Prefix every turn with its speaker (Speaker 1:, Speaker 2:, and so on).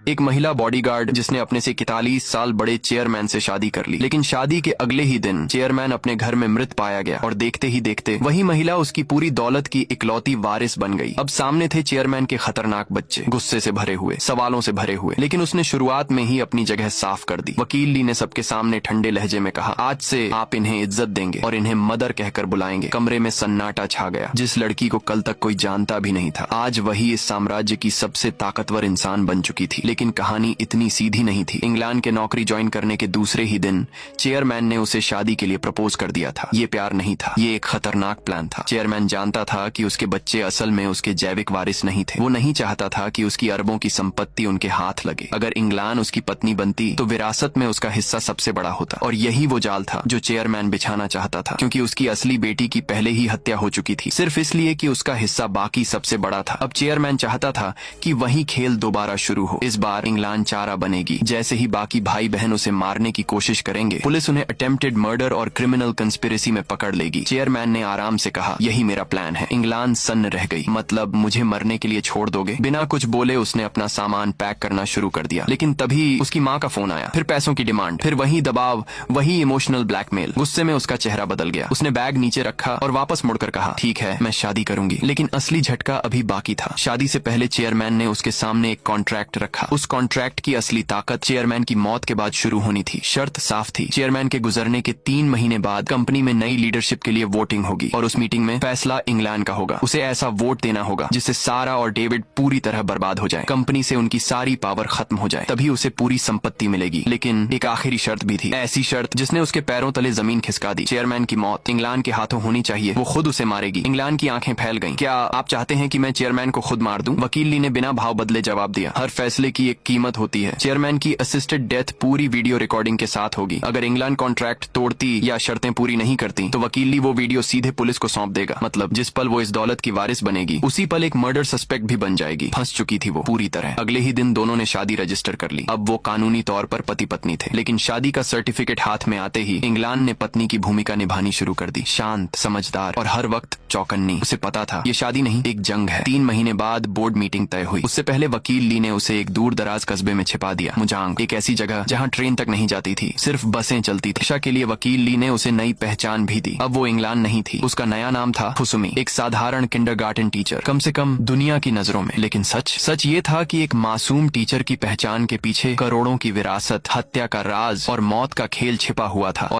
Speaker 1: एक महिला बॉडीगार्ड जिसने अपने से 41 साल बड़े चेयरमैन से शादी कर ली, लेकिन शादी के अगले ही दिन चेयरमैन अपने घर में मृत पाया गया और देखते ही देखते वही महिला उसकी पूरी दौलत की इकलौती वारिस बन गई। अब सामने थे चेयरमैन के खतरनाक बच्चे, गुस्से से भरे हुए, सवालों से भरे हुए, लेकिन उसने शुरुआत में ही अपनी जगह साफ कर दी। वकील ली ने सबके सामने ठंडे लहजे में कहा, आज से आप इन्हें इज्जत देंगे और इन्हें मदर कहकर बुलाएंगे। कमरे में सन्नाटा छा गया। जिस लड़की को कल तक कोई जानता भी नहीं था, आज वही इस साम्राज्य की सबसे ताकतवर इंसान बन चुकी थी। लेकिन कहानी इतनी सीधी नहीं थी। इंग्लैंड के नौकरी ज्वाइन करने के दूसरे ही दिन चेयरमैन ने उसे शादी के लिए प्रपोज कर दिया था। ये प्यार नहीं था, ये एक खतरनाक प्लान था। चेयरमैन जानता था कि उसके बच्चे असल में उसके जैविक वारिस नहीं थे। वो नहीं चाहता था कि उसकी अरबों की संपत्ति उनके हाथ लगे। अगर इंग्लैंड उसकी पत्नी बनती तो विरासत में उसका हिस्सा सबसे बड़ा होता। और यही वो जाल था जो चेयरमैन बिछाना चाहता था, क्योंकि उसकी असली बेटी की पहले ही हत्या हो चुकी थी, सिर्फ इसलिए कि उसका हिस्सा बाकी सबसे बड़ा था। अब चेयरमैन चाहता था कि वही खेल दोबारा शुरू हो। इस बार इंग्लैंड चारा बनेगी। जैसे ही बाकी भाई बहन उसे मारने की कोशिश करेंगे, पुलिस उन्हें अटेम्प्टेड मर्डर और क्रिमिनल कंस्पिरेसी में पकड़ लेगी। चेयरमैन ने आराम से कहा, यही मेरा प्लान है। इंग्लैंड सन्न रह गई। मतलब मुझे मरने के लिए छोड़ दोगे? बिना कुछ बोले उसने अपना सामान पैक करना शुरू कर दिया। लेकिन तभी उसकी माँ का फोन आया। फिर पैसों की डिमांड, फिर वही दबाव, वही इमोशनल ब्लैकमेल। गुस्से में उसका चेहरा बदल गया। उसने बैग नीचे रखा और वापस मुड़कर कहा, ठीक है, मैं शादी करूंगी। लेकिन असली झटका अभी बाकी था। शादी से पहले चेयरमैन ने उसके सामने एक कॉन्ट्रैक्ट रखा। उस कॉन्ट्रैक्ट की असली ताकत चेयरमैन की मौत के बाद शुरू होनी थी। शर्त साफ थी, चेयरमैन के गुजरने के 3 महीने बाद कंपनी में नई लीडरशिप के लिए वोटिंग होगी और उस मीटिंग में फैसला इंग्लैंड का होगा। उसे ऐसा वोट देना होगा जिससे सारा और डेविड पूरी तरह बर्बाद हो जाए, कंपनी से उनकी सारी पावर खत्म हो जाए, तभी उसे पूरी संपत्ति मिलेगी। लेकिन एक आखिरी शर्त भी थी, ऐसी शर्त जिसने उसके पैरों तले जमीन खिसका दी। चेयरमैन की मौत इंग्लैंड के हाथों होनी चाहिए, वो खुद उसे मारेगी। इंग्लैंड की आंखें फैल गईं। क्या आप चाहते हैं कि मैं चेयरमैन को खुद मार दूं? वकील ली ने बिना भाव बदले जवाब दिया, हर फैसले की एक कीमत होती है। चेयरमैन की असिस्टेड डेथ पूरी वीडियो रिकॉर्डिंग के साथ होगी। अगर इंग्लैंड कॉन्ट्रैक्ट तोड़ती या शर्तें पूरी नहीं करती तो वकील ली वो वीडियो सीधे पुलिस को सौंप देगा। मतलब जिस पल वो इस दौलत की वारिस बनेगी, उसी पल एक मर्डर सस्पेक्ट भी बन जाएगी। फंस चुकी थी वो पूरी तरह। अगले ही दिन दोनों ने शादी रजिस्टर कर ली। अब वो कानूनी तौर पर पति पत्नी थे। लेकिन शादी का सर्टिफिकेट हाथ में आते ही इंग्लैंड ने पत्नी की भूमिका निभानी शुरू कर दी। शांत, समझदार और हर वक्त चौकन्नी। उसे पता था ये शादी नहीं, एक जंग है। 3 महीने बाद बोर्ड मीटिंग तय हुई। उससे पहले वकील ली ने उसे एक दूर दराज कस्बे में छिपा दिया। मुजांग, एक ऐसी जगह जहाँ ट्रेन तक नहीं जाती थी, सिर्फ बसें चलती थी। शिक्षा के लिए वकील ली ने उसे नई पहचान भी दी। अब वो इंग्लैंड नहीं थी, उसका नया नाम था फुसुमी, एक साधारण किंडरगार्टन टीचर, कम से कम दुनिया की नजरों में। लेकिन सच ये था कि एक मासूम टीचर की पहचान के पीछे करोड़ों की विरासत, हत्या का राज और मौत का खेल छिपा हुआ था।